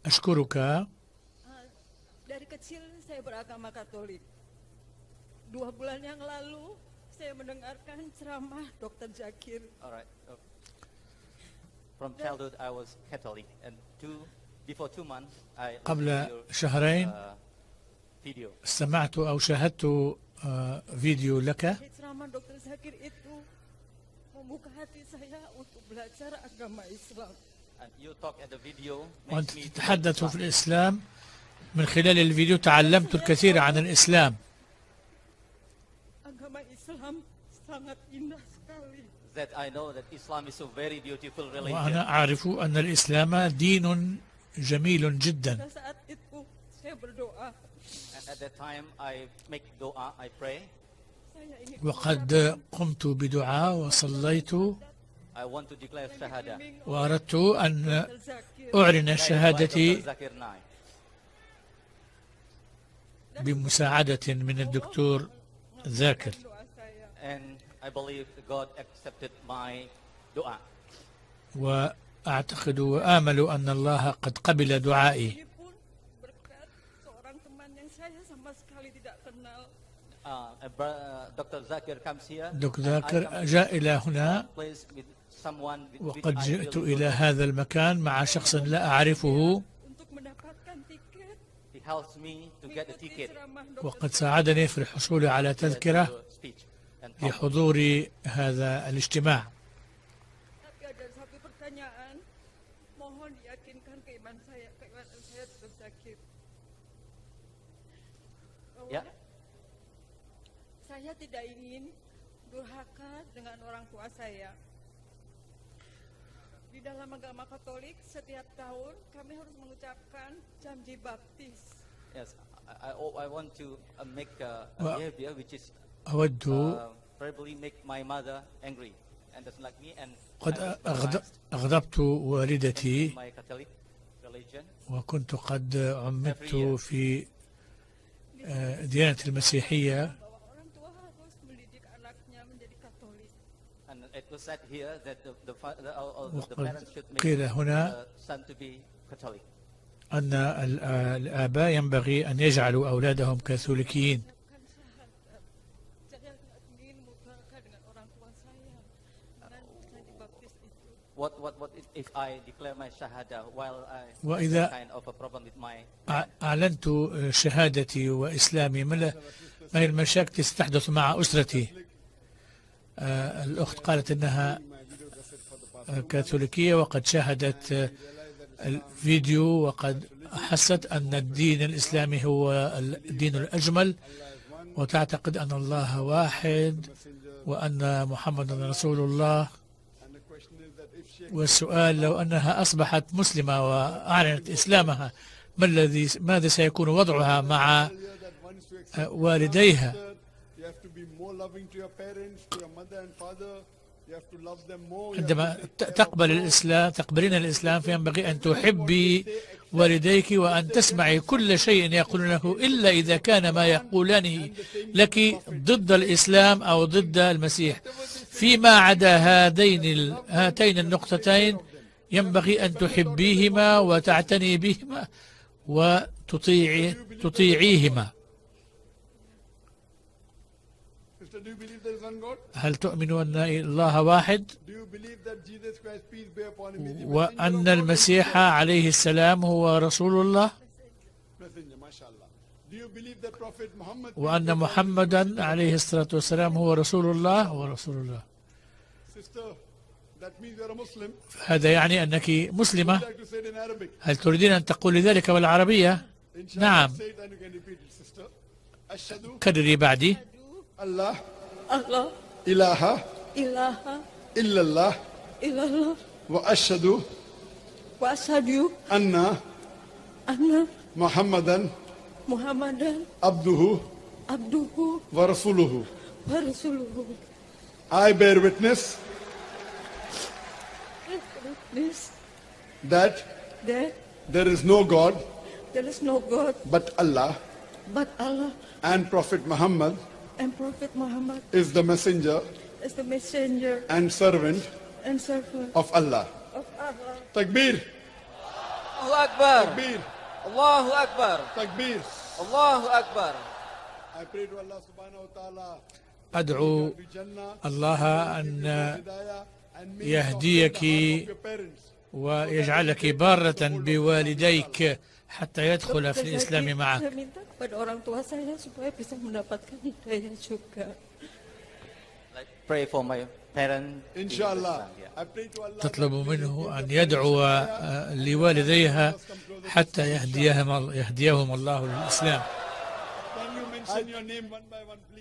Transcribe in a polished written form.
أشكرك. Dari kecil saya beragama Katolik. 2 bulan yang lalu saya mendengarkan ceramah Dr. Zakir. All right. From childhood, I was Catholic, and before 2 months, I قبل شهرين video. استمعت أو شاهدت فيديو لك. Ceramah Dr. Zakir itu membuka hati saya untuk belajar agama Islam. And you talk at the video. وأنت تتحدث في الإسلام. من خلال الفيديو تعلمت الكثير عن الإسلام. Agama Islam sangat indah sekali. That I know that Islam is a very beautiful religion. وأنا أعرف أن الإسلام دين جميل جدا. Pada saat itu saya berdoa. And at that time, I make doa, I pray. وقد قمت بدعاء وصليت I want to declare shahada. وأردت أن أعلن شهادتي بمساعدة من الدكتور ذاكر. And I believe God accepted my dua. وأعتقد وآمل أن الله قد قبل دعائي. Dr. Zakir comes here. دكتور ذاكر جاء إلى هنا وقد جئت إلى هذا المكان مع شخص لا أعرفه وقد ساعدني في الحصول على تذكرة لحضور هذا الاجتماع. Saya tidak ingin durhaka dengan orang tua saya. Di dalam agama Katolik setiap tahun kami harus mengucapkan janji baptis. Yes, I want to make a behavior which is أود probably make my mother angry and doesn't like me and قد أغضبت والدتي my Catholic religion. وكنت قد عمدت في ديانة المسيحية. قيل هنا أن الآباء ينبغي أن يجعلوا أولادهم كاثوليكيين. وإذا أعلنت شهادتي وإسلامي ما هي المشاكل التي ستحدث مع أسرتي؟ الأخت قالت أنها كاثوليكية وقد شاهدت الفيديو وقد حست أن الدين الإسلامي هو الدين الأجمل وتعتقد أن الله واحد وأن محمد رسول الله. والسؤال لو أنها أصبحت مسلمة وأعلنت إسلامها ماذا سيكون وضعها مع والديها؟ عندما تقبلين الإسلام فينبغي أن تحبي والديك وأن تسمعي كل شيء يقولونه إلا إذا كان ما يقولانه لك ضد الإسلام أو ضد المسيح. فيما عدا هاتين النقطتين ينبغي أن تحبيهما وتعتني بهما وتطيعيهما. هل تؤمن أن الله واحد وأن المسيح عليه السلام هو رسول الله وأن محمدا عليه الصلاة والسلام هو رسول الله هذا يعني أنك مسلمة. هل تريدين أن تقولي ذلك بالعربية؟ نعم، كرري بعدي. الله إله إلا الله وأشهد أن محمدا عبده ورسوله. I bear witness that there is no God but Allah and Prophet Muhammad is the messenger and servant of Allah. Takbir. أكبر. Takbir. الله أكبر. Takbir. الله أكبر. I pray to Allah subhanahu wa ta'ala. أدعو Be Jannah. الله أن Hidayah. And means يهديك of your parents. ويجعلك بارة بوالديك حتى يدخل في الإسلام معك. Saya minta kepada orang tua saya supaya bisa mendapatkan hidayah juga. Like pray for my parents. in Inshallah. Islam, yeah. I pray to Allah. تطلب منه أن يدعو لوالديها حتى يهديهم الله للإسلام. Can you mention your name one by one, please?